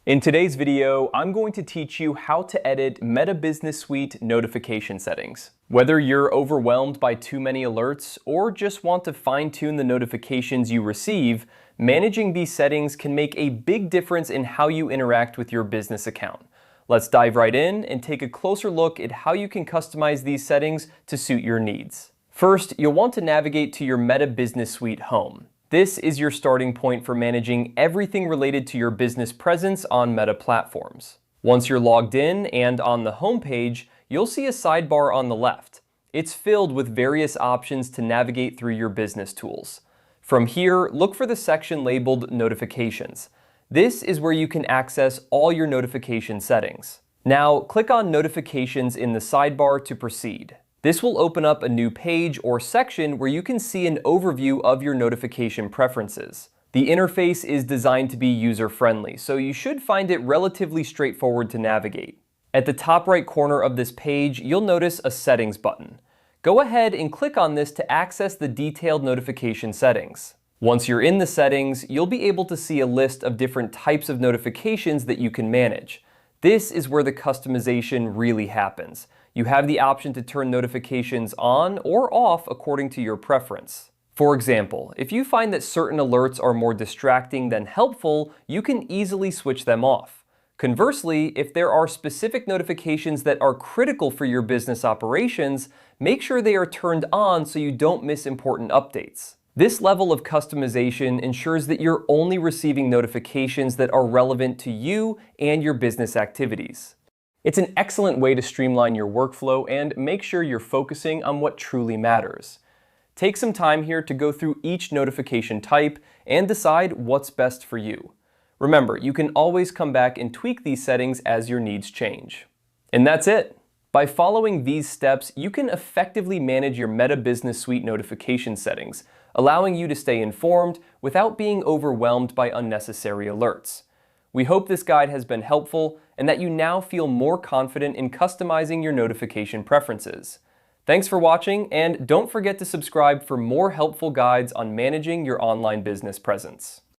In today's video, I'm going to teach you how to edit Meta Business Suite notification settings. Whether you're overwhelmed by too many alerts or just want to fine-tune the notifications you receive, managing these settings can make a big difference in how you interact with your business account. Let's dive right in and take a closer look at how you can customize these settings to suit your needs. First, you'll want to navigate to your Meta Business Suite home. This is your starting point for managing everything related to your business presence on Meta platforms. Once you're logged in and on the home page, you'll see a sidebar on the left. It's filled with various options to navigate through your business tools. From here, look for the section labeled Notifications. This is where you can access all your notification settings. Now, click on Notifications in the sidebar to proceed. This will open up a new page or section where you can see an overview of your notification preferences. The interface is designed to be user-friendly, so you should find it relatively straightforward to navigate. At the top right corner of this page, you'll notice a Settings button. Go ahead and click on this to access the detailed notification settings. Once you're in the settings, you'll be able to see a list of different types of notifications that you can manage. This is where the customization really happens. You have the option to turn notifications on or off according to your preference. For example, if you find that certain alerts are more distracting than helpful, you can easily switch them off. Conversely, if there are specific notifications that are critical for your business operations, make sure they are turned on so you don't miss important updates. This level of customization ensures that you're only receiving notifications that are relevant to you and your business activities. It's an excellent way to streamline your workflow and make sure you're focusing on what truly matters. Take some time here to go through each notification type and decide what's best for you. Remember, you can always come back and tweak these settings as your needs change. And that's it. By following these steps, you can effectively manage your Meta Business Suite notification settings, allowing you to stay informed without being overwhelmed by unnecessary alerts. We hope this guide has been helpful and that you now feel more confident in customizing your notification preferences. Thanks for watching, and don't forget to subscribe for more helpful guides on managing your online business presence.